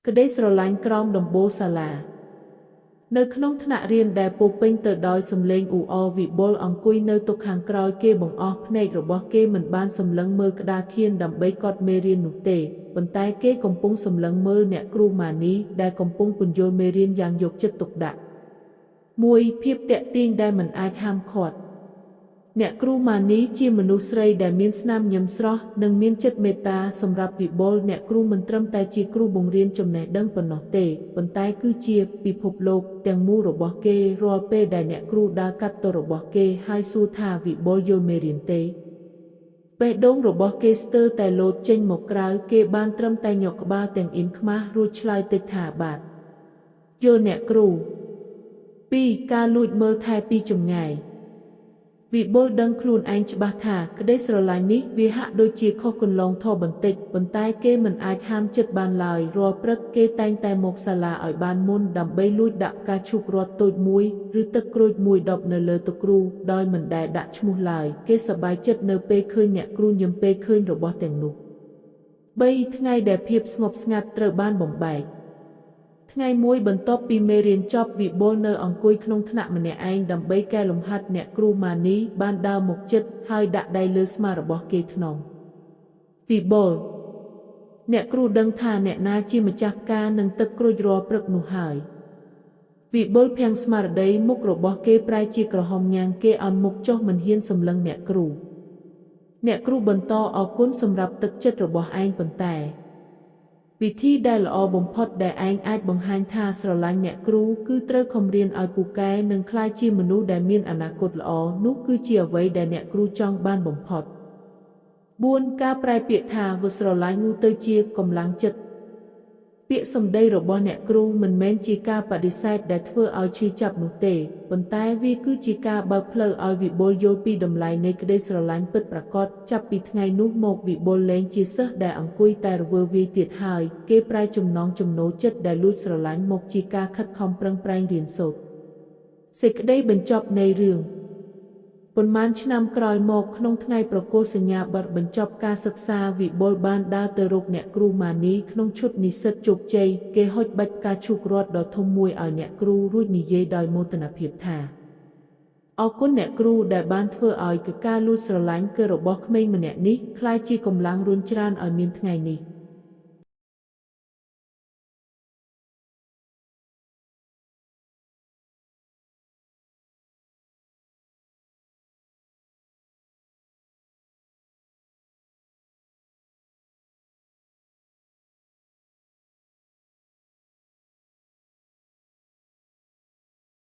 ក្តីស្រឡាញ់ក្រោមដំបូលសាលានៅក្នុងថ្នាក់រៀនដែលពោពេញទៅដោយសំឡេងអ៊ូអរវិបុលអង្គុយនៅតុខាងក្រោយគេបង្អស់ភ្នែករបស់គេមិនបានសម្លឹងមើលក្តារខៀនដើម្បីកត់មេរៀននោះទេប៉ុន្តែគេកំពុងសម្លឹងមើលអ្នកគ្រូម៉ានីដែលកំពុងពន្យល់មេរៀនយ៉ាងយកចិត្តទុកដាក់មួយភាពទាក់ទាញដែលមិនអាចហាមឃាត់អ្នកគ្រូម៉ានីជាមនុស្សស្រីដែលមានស្នាមញឹមស្រស់និងមានចិត្តមេត្តាសម្រាប់វិបុលអ្នកគ្រូមិនត្រឹមតែជាគ្រូបង្រៀនចំណេះដឹងប៉ុណ្ណោះទេប៉ុន្តែគឺជាពិភពលោកទាំងមូលរបស់គេរាល់ពេលដែលអ្នកគ្រូដើរកាត់ទោសរបស់គេហើយសួរថាវិបុលយល់មេរៀនទេបេះដូងរបស់គេស្ទើរតែលោតចេញមកក្រៅគេបានត្រឹមតែញក់ក្បាលទាំងអ៊ីនខ្មាស់រួចឆ្លើយតិចថាបាទយល់អ្នកគ្រូ2ការលួចមើលថែពីចម្ងាយវិបុលដឹងខ្លួនឯងច្បាស់ថាក្តីស្រឡាញ់នេះវាហាក់ដូចជាខុសគន្លងធម៌បន្តិចប៉ុន្តែគេមិនអាចហាមចិត្តបានឡើយរាល់ព្រឹកគេតែងតែមកសាលាឲ្យបានមុនដើម្បីលួចដាក់ផ្កាឈូករត់តូចមួយឬទឹកក្រូចមួយដុបនៅលើតុគ្រូដោយមិនដែលដាក់ឈ្មោះឡើយគេសប្បាយចិត្តនៅពេលឃើញអ្នកគ្រូញឹមពេលឃើញរបស់ទាំងនោះ3ថ្ងៃដែលភាពស្ងប់ស្ងាត់ត្រូវបានបំបែកថ្ងៃមួយបន្ទាប់ពីមេរៀនចប់វិបុលនៅអង្គុយក្នុងថ្នាក់ម្នាក់ឯងដើម្បីកែលម្ហាត់អ្នកគ្រូម៉ានីបានដើរមកជិតហើយដាក់ដៃលើស្មារបស់គេថ្នមវិបុលអ្នកគ្រូដឹងថាអ្នកណាជាម្ចាស់ផ្កានិងទឹកក្រូចរាល់ព្រឹកនោះហើយវិបុលភាំងស្មារតីមុខរបស់គេប្រែជាក្រហមញ៉ាំងគេអន់មុខចុះមិនហ៊ានសម្លឹងអ្នកគ្រូបន្តអរគុណសម្រាប់ទឹកចិត្តរបស់ឯងប៉ុន្តែវិធីដែលល្អបំផុតដែលឯងអាចបង្ហាញថាស្រឡាញ់អ្នកគ្រូគឺត្រូវខំរៀនឲ្យពូកែនិងក្លាយជាមនុស្សដែលមានអនាគតល្អនោះគឺជាអ្វីដែលអ្នកគ្រូចង់បានបំផុត4ការប្រែពាក្យថាវាស្រឡាញ់នោះទៅជាកម្លាំងចិត្តពាក្យសម្ដីរបស់អ្នកគ្រូមិនមែនជាការបដិសេធដែលធ្វើឲ្យឈឺចាប់នោះទេប៉ុន្តែវាគឺជាការបើកផ្លូវឲ្យវិបុលយល់ពីតម្លៃនៃក្តីស្រឡាញ់ពិតប្រាកដចាប់ពីថ្ងៃនោះមកវិបុលលែងជាសិស្សដែលអង្គុយតែរវើវាយទៀតហើយគេប្រែចំណងចំណូលចិត្តដែលលួចស្រឡាញ់មកជាការខិតខំប្រឹងប្រែងរៀនសូត្រសេចក្តីបញ្ចប់នៃរឿងប៉ុន្មានឆ្នាំក្រោយមកក្នុងថ្ងៃប្រគល់សញ្ញាបត្របញ្ចប់ការសិក្សាវិបុលបានដើរទៅរកអ្នកគ្រូម៉ានីក្នុងឈុតនិស្សិតជោគជ័យគេហុចបាច់ផ្កាឈូករត់ដ៏ធំមួយឲ្យអ្នកគ្រូរួចនិយាយដោយមោទនភាពថាអរគុណអ្នកគ្រូដែលបានធ្វើឲ្យការលួចស្រឡាញ់គឺរបស់ក្មេងម្នាក់នេះក្លាយជាកម្លាំងរុញច្រានឲ្យមានថ្ងៃនេះ